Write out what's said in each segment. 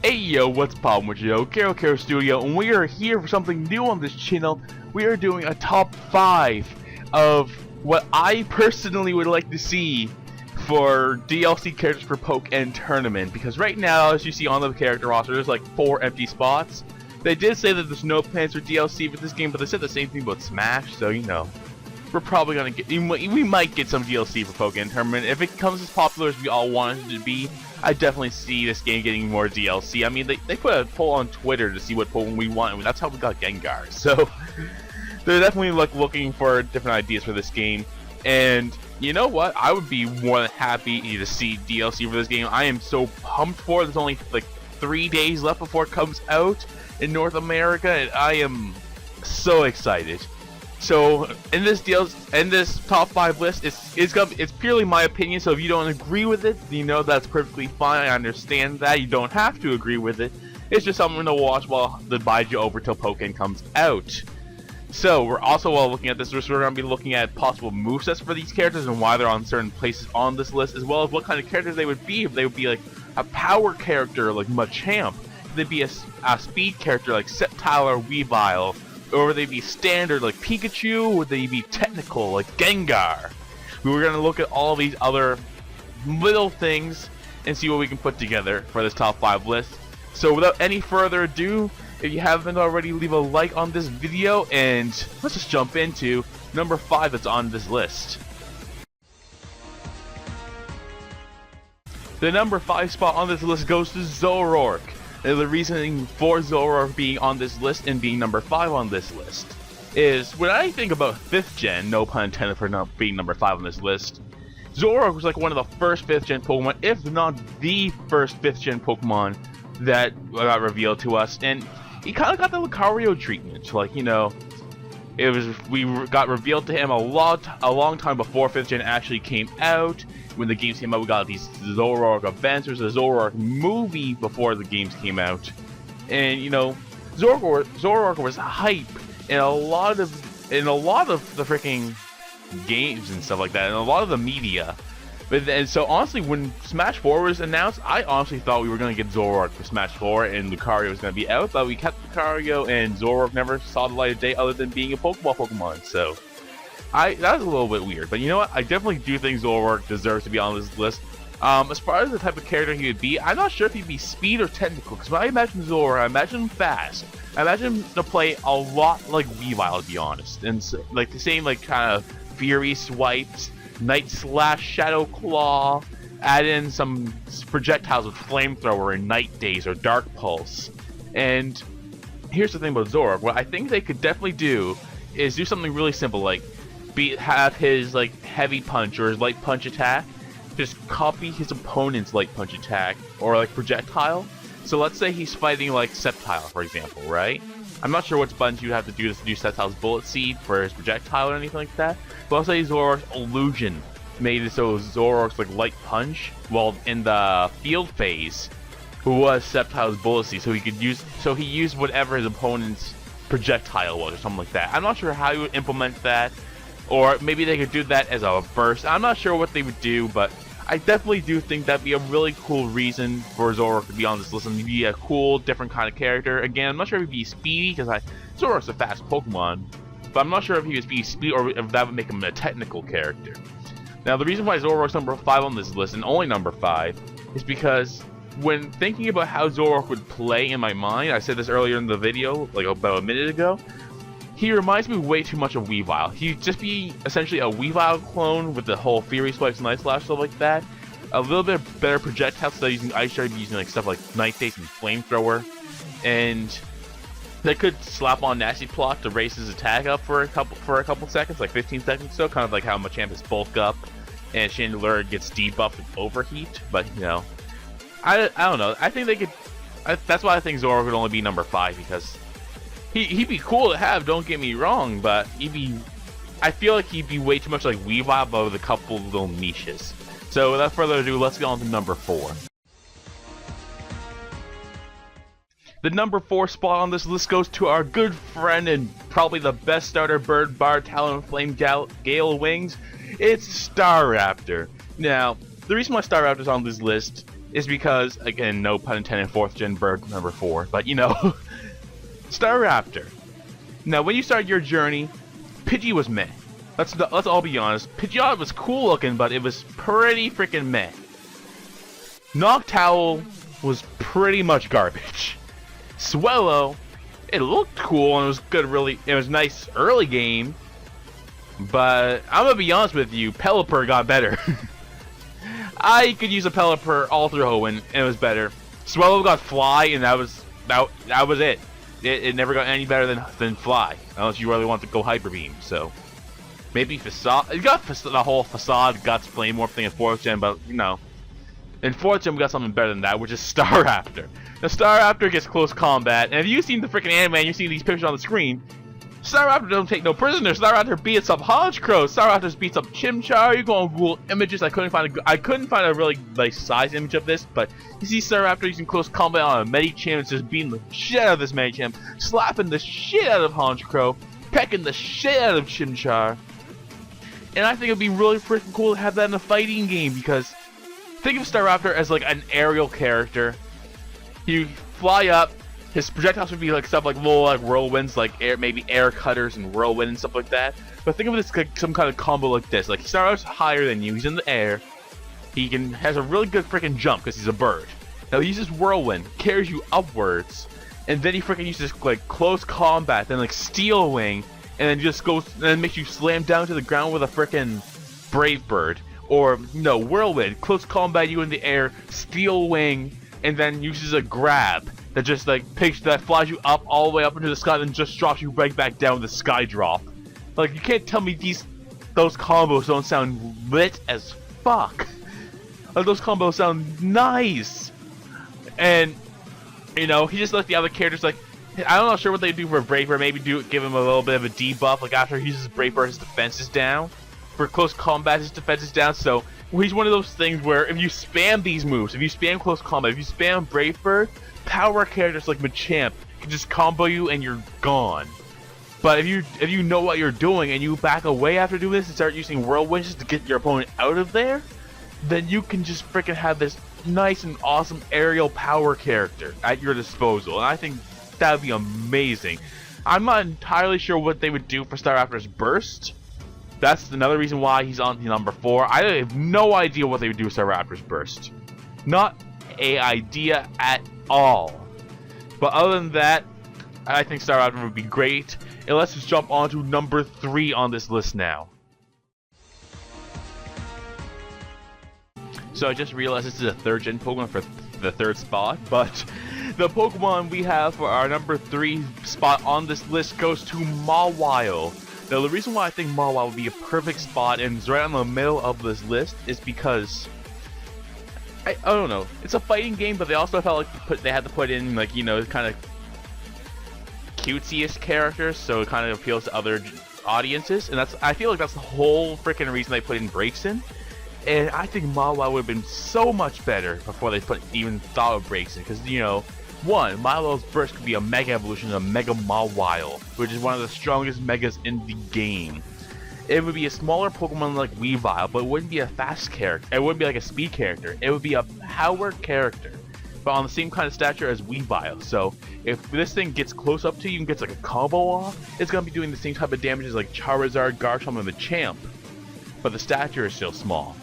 Hey yo, what's poppin' with you? Kerokerostudio, and we are here for something new on this channel. We are doing a top 5 of what I personally would like to see for DLC characters for Pokken Tournament. Because right now, as you see on the character roster, there's like 4 empty spots. They did say that there's no plans for DLC for this game, but they said the same thing about Smash, so you know. We're probably gonna get, we might get some DLC for Pokken Tournament. If it becomes as popular as we all want it to be, I definitely see this game getting more DLC. I mean, they put a poll on Twitter to see what Pokemon we want, and that's how we got Gengar. So, they're definitely like looking for different ideas for this game. And, you know what? I would be more than happy to see DLC for this game. I am so pumped for it. There's only like 3 days left before it comes out in North America, and I am so excited. So in this top 5 list, it's purely my opinion. So if you don't agree with it, you know that's perfectly fine. I understand that you don't have to agree with it. It's just something to watch while the bide you over till Pokken comes out. So we're also, while looking at this, we're going to be looking at possible movesets for these characters and why they're on certain places on this list, as well as what kind of characters they would be. If they would be like a power character like Machamp, if they'd be a speed character like Sceptile or Weavile. Or would they be standard like Pikachu? Would they be technical like Gengar? We're going to look at all these other little things and see what we can put together for this top 5 list. So without any further ado, if you haven't already, leave a like on this video, and let's just jump into number 5 that's on this list. The number 5 spot on this list goes to Zoroark. And the reasoning for Zoroark being on this list and being number 5 on this list is, when I think about 5th gen, no pun intended for not being number 5 on this list, Zoroark was like one of the first 5th gen Pokemon, if not the first 5th gen Pokemon that got revealed to us, and he kind of got the Lucario treatment. Like, you know, we got revealed to him a long time before 5th gen actually came out. When the games came out, we got these Zoroark events. There's a Zoroark movie before the games came out, and you know, Zoroark was hype in a lot of the freaking games and stuff like that, and a lot of the media. But then, so honestly, when Smash 4 was announced, I honestly thought we were gonna get Zoroark for Smash 4, and Lucario was gonna be out. But we kept Lucario, and Zoroark never saw the light of day other than being a Pokemon. So. That was a little bit weird, but you know what? I definitely do think Zoroark deserves to be on this list. As far as the type of character he would be, I'm not sure if he'd be speed or technical, because when I imagine Zoroark, I imagine him fast. I imagine him to play a lot like Weavile, to be honest. And so, like the same like kind of Fury Swipes, Night Slash, Shadow Claw, add in some projectiles with Flamethrower and Night Daze or Dark Pulse. And here's the thing about Zoroark, what I think they could definitely do is do something really simple, like have his like heavy punch or his light punch attack just copy his opponent's light punch attack or like projectile. So let's say he's fighting like Sceptile, for example, right? I'm not sure which buttons you have to do to do Sceptile's Bullet Seed for his projectile or anything like that, but let's say Zoroark's Illusion made it so Zoroark's like light punch, while in the field phase who was Sceptile's Bullet Seed, so he used whatever his opponent's projectile was or something like that. I'm not sure how you would implement that. Or maybe they could do that as a burst. I'm not sure what they would do, but I definitely do think that'd be a really cool reason for Zoroark to be on this list and be a cool, different kind of character. Again, I'm not sure if he'd be speedy, because Zoroark's a fast Pokemon, but I'm not sure if he would be speedy or if that would make him a technical character. Now, the reason why Zoroark's number 5 on this list, and only number 5, is because when thinking about how Zoroark would play in my mind, I said this earlier in the video, like about a minute ago, he reminds me way too much of Weavile. He'd just be essentially a Weavile clone with the whole Fury Swipes, Night Slash, stuff like that. A little bit better projectiles, so using Ice Shard, using like stuff like Night Daze and Flamethrower. And they could slap on Nasty Plot to raise his attack up for a couple seconds, like 15 seconds or so, kind of like how Machamp is bulk up and Chandelure gets debuffed with Overheat. But you know, I don't know. I think they could. That's why I think Zoroark would only be number 5, because he'd be cool to have, don't get me wrong, but I feel like he'd be way too much like Weavile, but with a couple little niches. So without further ado, let's go on to number 4. The number 4 spot on this list goes to our good friend and probably the best starter bird, Bard, Talonflame, Gale Wings. It's Staraptor. Now, the reason why Staraptor's on this list is because, again, no pun intended, 4th gen bird number 4, but you know, Staraptor. Now, when you started your journey, Pidgey was meh. Let's all be honest. Pidgeot was cool looking, but it was pretty freaking meh. Noctowl was pretty much garbage. Swellow, it looked cool and it was good. It was nice early game, but I'm gonna be honest with you, Pelipper got better. I could use a Pelipper Ultra Ho and it was better. Swellow got Fly, and that was it. It never got any better than Fly, unless you really want to go Hyper Beam. So maybe Facade. It got the whole Facade Guts Flame Morph thing in 4th gen, but you know, in 4th gen we got something better than that, which is Staraptor. The Staraptor gets close combat, and if you've seen the freaking anime and you've seen these pictures on the screen, Staraptor don't take no prisoners. Staraptor beats up Honchkrow. Staraptor beats up Chimchar. You go on Google Images. I couldn't find a really nice size image of this, but you see Staraptor using close combat on a Medicham. It's just beating the shit out of this Medicham, slapping the shit out of Honchkrow, pecking the shit out of Chimchar. And I think it'd be really freaking cool to have that in a fighting game, because think of Staraptor as like an aerial character. You fly up. His projectiles would be like stuff like little whirlwinds, like maybe air cutters and whirlwind and stuff like that. But think of this like some kind of combo like this. Like he starts higher than you. He's in the air. He has a really good freaking jump because he's a bird. Now he uses whirlwind, carries you upwards, and then he freaking uses like close combat, then like steel wing, and then just goes and then makes you slam down to the ground with a freaking brave bird. Or no, whirlwind, close combat you in the air, steel wing, and then uses a grab that just like flies you up all the way up into the sky and just drops you right back down with a sky drop. Like, you can't tell me those combos don't sound lit as fuck. Like, those combos sound nice. And you know, he just let the other characters like, I'm not sure what they do for Braver. Maybe give him a little bit of a debuff. Like after he uses Braver, his defense is down. For close combat, his defense is down. So he's one of those things where if you spam these moves, if you spam close combat, if you spam Brave Bird, power characters like Machamp can just combo you and you're gone. But if you know what you're doing and you back away after doing this and start using Whirlwind just to get your opponent out of there, then you can just freaking have this nice and awesome aerial power character at your disposal. And I think that would be amazing. I'm not entirely sure what they would do for Staraptor's Burst. That's another reason why he's on number 4. I have no idea what they would do with Staraptor's Burst. Not an idea at all. But other than that, I think Staraptor would be great. And let's just jump on to number 3 on this list now. So I just realized this is a 3rd gen Pokemon for the 3rd spot, but the Pokemon we have for our number 3 spot on this list goes to Mawile. Now the reason why I think Mawile would be a perfect spot and is right on the middle of this list is because I don't know, it's a fighting game, but they also felt like they had to put in, like, you know, kind of cutesiest characters, so it kind of appeals to other audiences, and I feel like that's the whole freaking reason they put in Braixen. And I think Mawile would have been so much better before they even thought of Braixen, because, you know, one, Milo's Burst could be a Mega Evolution of Mega Mawile, which is one of the strongest Megas in the game. It would be a smaller Pokemon like Weavile, but it wouldn't be a fast character. It wouldn't be like a speed character. It would be a power character, but on the same kind of stature as Weavile. So if this thing gets close up to you and gets like a combo off, it's gonna be doing the same type of damage as like Charizard, Garchomp, and Machamp, but the stature is still small.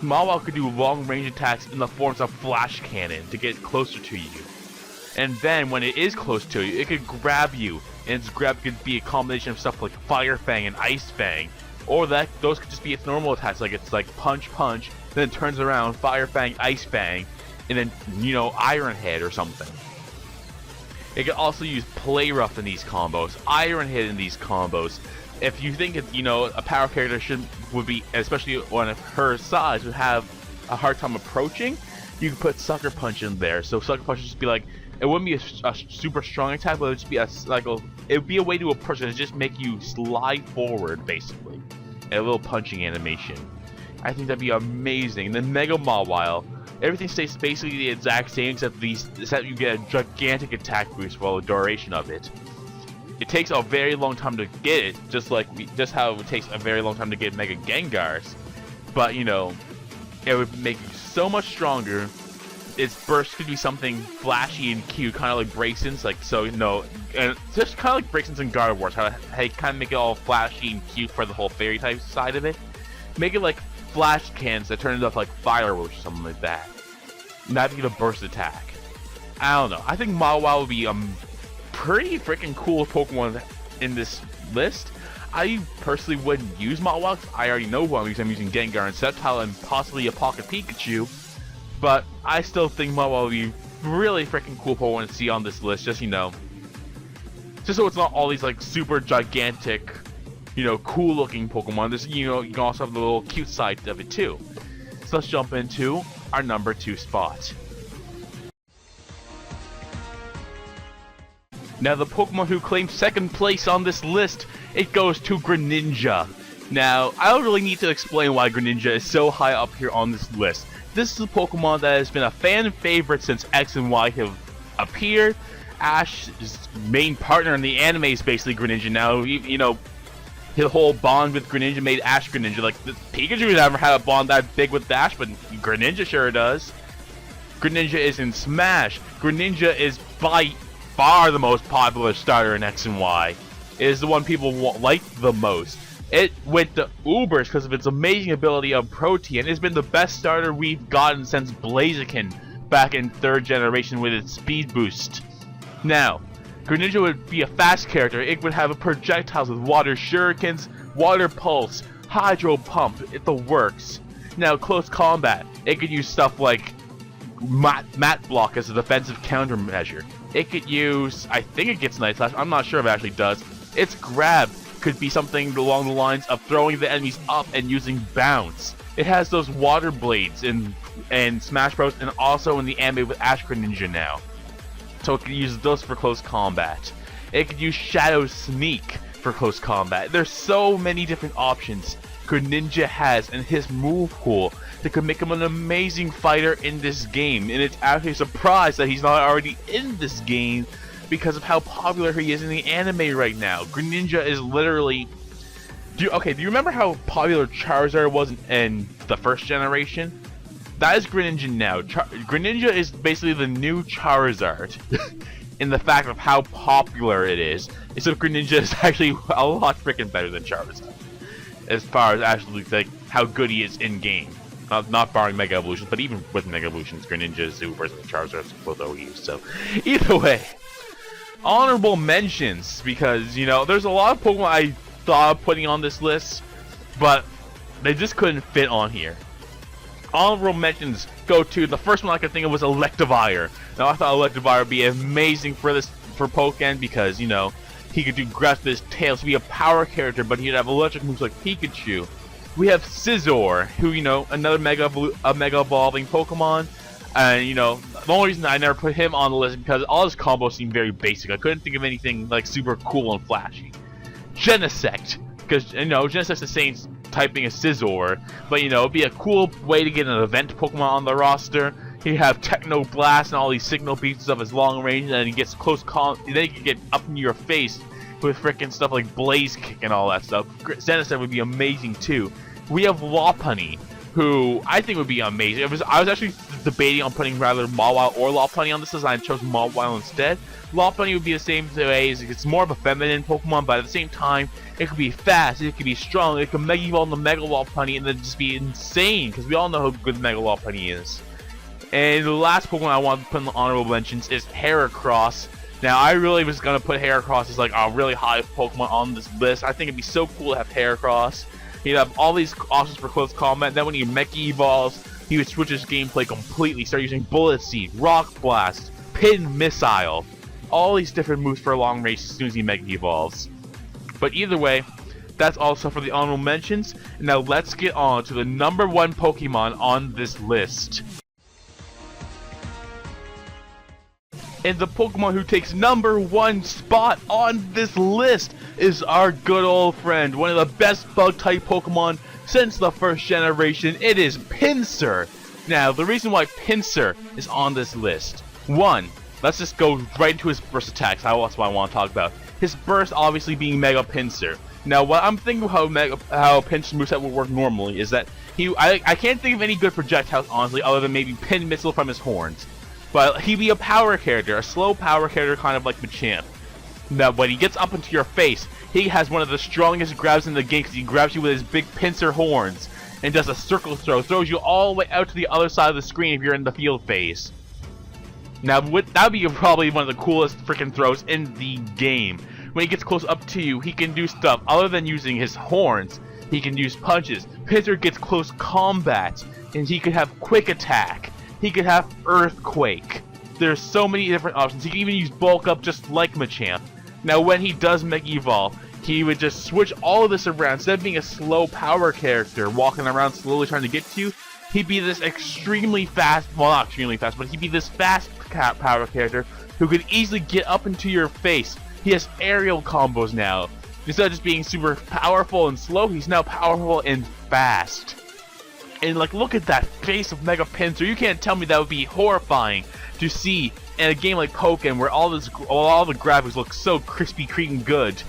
Mawile could do long range attacks in the forms of Flash Cannon to get closer to you. And then when it is close to you, it could grab you, and its grab could be a combination of stuff like Fire Fang and Ice Fang. Or those could just be its normal attacks, like it's like Punch Punch, then it turns around, Fire Fang, Ice Fang, and then, you know, Iron Head or something. It could also use Play Rough in these combos, Iron Head in these combos. If you think it, you know, a power character would be, especially one of her size, would have a hard time approaching, you could put Sucker Punch in there. So Sucker Punch would just be like, it wouldn't be a super strong attack, but it would just be it would be a way to approach it, and just make you slide forward, basically, and a little punching animation. I think that'd be amazing. And then Mega Mawile, everything stays basically the exact same, except you get a gigantic attack boost for the duration of it. It takes a very long time to get it, just how it takes a very long time to get Mega Gengars. But, you know, it would make you so much stronger. Its burst could be something flashy and cute, kind of like Braixen's, like, so, you know, and just kind of like Braixen's and Gardevoir's, how they kind of make it all flashy and cute for the whole fairy type side of it. Make it like flash cans that turn into like fireworks or something like that. And that'd be the burst attack. I don't know. I think Mawile would be a pretty freaking cool Pokemon in this list. I personally wouldn't use Mawile because I already know who I'm using. I'm using Gengar and Sceptile and possibly a Pocket Pikachu. But I still think Mawile would be really freaking cool Pokemon to see on this list. Just, you know, just so it's not all these like super gigantic, you know, cool looking Pokemon. There's, you know, you can also have the little cute side of it too. So let's jump into our number 2 spot. Now the Pokemon who claims second place on this list, it goes to Greninja. Now, I don't really need to explain why Greninja is so high up here on this list. This is a Pokemon that has been a fan favorite since X and Y have appeared. Ash's main partner in the anime is basically Greninja now. You know, his whole bond with Greninja made Ash Greninja. Like, Pikachu never had a bond that big with Ash, but Greninja sure does. Greninja is in Smash. Greninja is by far the most popular starter in X and Y. It is the one people like the most. It went to Ubers because of its amazing ability of Protean. It's been the best starter we've gotten since Blaziken back in 3rd generation with its speed boost. Now, Greninja would be a fast character. It would have projectiles with water shurikens, water pulse, hydro pump, the works. Now, close combat, it could use stuff like Mat Block as a defensive countermeasure. It could use, I think it gets Night Slash, I'm not sure if it actually does. Its grab could be something along the lines of throwing the enemies up and using bounce. It has those water blades in Smash Bros. And also in the anime with Ash Greninja now. So it could use those for close combat. It could use Shadow Sneak for close combat. There's so many different options Greninja has in his move pool that could make him an amazing fighter in this game. And it's actually a surprise that he's not already in this game because of how popular he is in the anime right now. Greninja is literally... Do you remember how popular Charizard was in the 1st generation? That is Greninja now. Greninja is basically the new Charizard in the fact of how popular it is. Except Greninja is actually a lot freaking better than Charizard. As far as actually like how good he is in game. Not barring Mega Evolutions, but even with Mega Evolutions, Greninja is Ubers and Charizard is both OUs. So either way, honorable mentions, because, you know, there's a lot of Pokemon I thought of putting on this list, but they just couldn't fit on here. Honorable mentions go to, the first one I could think of was Electivire. Now I thought Electivire would be amazing for Pokken because, you know, he could do grasp with his tail, so be a power character, but he'd have electric moves like Pikachu. We have Scizor, who, you know, another mega evolving Pokemon. And, you know, the only reason I never put him on the list is because all his combos seem very basic. I couldn't think of anything, like, super cool and flashy. Genesect, because, you know, Genesect's the same typing as Scizor, but, you know, it'd be a cool way to get an event Pokemon on the roster. He'd have Techno Blast and all these signal beats of his long range, and then he gets then he can get up into your face with frickin' stuff like Blaze Kick and all that stuff. Genesect would be amazing too. We have Lopunny, who I think would be amazing. I was actually debating on putting rather Mawile or Lopunny on this list, and I chose Mawile instead. Lopunny would be the same way, it's more of a feminine Pokemon, but at the same time, it could be fast, it could be strong, it could Mega Evolve the Mega Lopunny and then just be insane, because we all know how good Mega Lopunny is. And the last Pokemon I want to put in the honorable mentions is Heracross. Now, I really was going to put Heracross as like a really high Pokemon on this list. I think it'd be so cool to have Heracross. He'd have all these options for close combat. Then when he Mega Evolves, he would switch his gameplay completely. Start using Bullet Seed, Rock Blast, Pin Missile. All these different moves for long range as soon as he Mega Evolves. But either way, that's also for the honorable mentions. Now let's get on to the number 1 Pokemon on this list. And the Pokemon who takes number 1 spot on this list is our good old friend, one of the best bug-type Pokemon since the 1st generation. It is Pincer. Now, the reason why Pincer is on this list. 1, let's just go right into his burst attacks. That's what I want to talk about. His burst obviously being Mega Pincer. Now, what I'm thinking of how Pincer's moveset would work normally is that I can't think of any good projectiles, honestly, other than maybe pin missile from his horns. But he'd be a power character, a slow power character, kind of like Machamp. Now, when he gets up into your face, he has one of the strongest grabs in the game because he grabs you with his big pincer horns and does a circle throw, throws you all the way out to the other side of the screen if you're in the field phase. Now, that would be probably one of the coolest freaking throws in the game. When he gets close up to you, he can do stuff other than using his horns. He can use punches. Pincer gets close combat, and he could have quick attack. He could have earthquake. There's so many different options. He can even use bulk up just like Machamp. Now, when he does Mega Evolve, he would just switch all of this around. Instead of being a slow power character walking around slowly trying to get to you, he'd be this extremely fast, well, not extremely fast, but he'd be this fast power character who could easily get up into your face. He has aerial combos now. Instead of just being super powerful and slow, he's now powerful and fast. And like, look at that face of Mega Pincer. You can't tell me that would be horrifying to see in a game like Pokken, where all the graphics look so crispy, clean, good,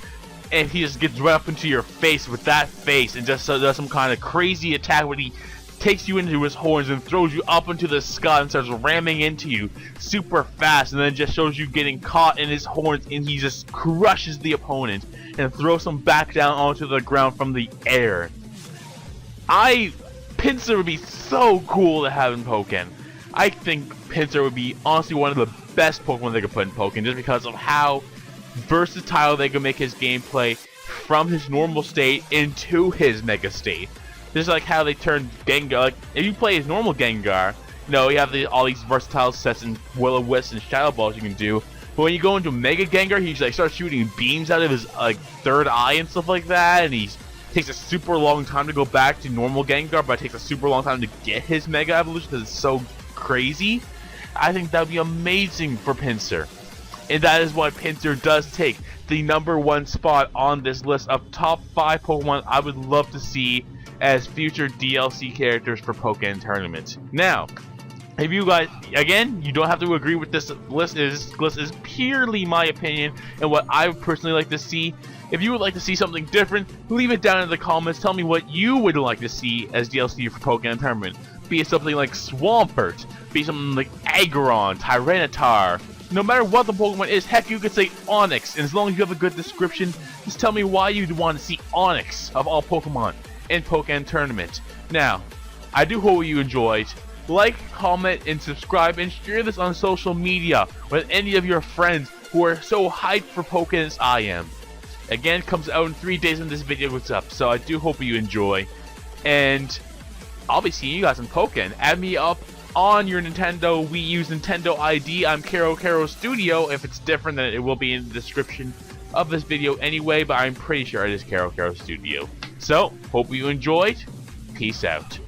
and he just gets right up into your face with that face and just does some kind of crazy attack where he takes you into his horns and throws you up into the sky and starts ramming into you super fast, and then just shows you getting caught in his horns, and he just crushes the and throws him back down onto the ground from the air. Pincer would be so cool to have in Pokken. I think Pincer would be honestly one of the best Pokemon they could put in Pokken, just because of how versatile they could make his gameplay from his normal state into his Mega state. Just like how they turned Gengar, like if you play his normal Gengar, you know, you have all these versatile sets and Will-O-Wisps and Shadow Balls you can do. But when you go into Mega Gengar, he like starts shooting beams out of his like third eye and stuff like that, and takes a super long time to go back to normal Gengar, but it takes a super long time to get his Mega Evolution because it's so crazy. I think that would be amazing for Pincer. And that is why Pincer does take the #1 spot on this list of top 5 Pokemon I would love to see as future DLC characters for Pokken Tournament. Now, if you guys, again, you don't have to agree with this list. This list is purely my opinion and what I would personally like to see. If you would like to see something different, leave it down in the comments. Tell me what you would like to see as DLC for Pokken Tournament. Be it something like Swampert, be it something like Aggron, Tyranitar. No matter what the Pokemon is, heck, you could say Onix, and as long as you have a good description, just tell me why you'd want to see Onix of all Pokemon in Pokken Tournament. Now, I do hope you enjoyed. Like, comment, and subscribe, and share this on social media with any of your friends who are so hyped for Pokken as I am. Again, it comes out in 3 days when this video goes up, so I do hope you enjoy. And I'll be seeing you guys in Pokken. Add me up on your Nintendo Wii U's Nintendo ID. I'm Kerokerostudio. If it's different, then it will be in the description of this video anyway, but I'm pretty sure it is Kerokerostudio. So, hope you enjoyed. Peace out.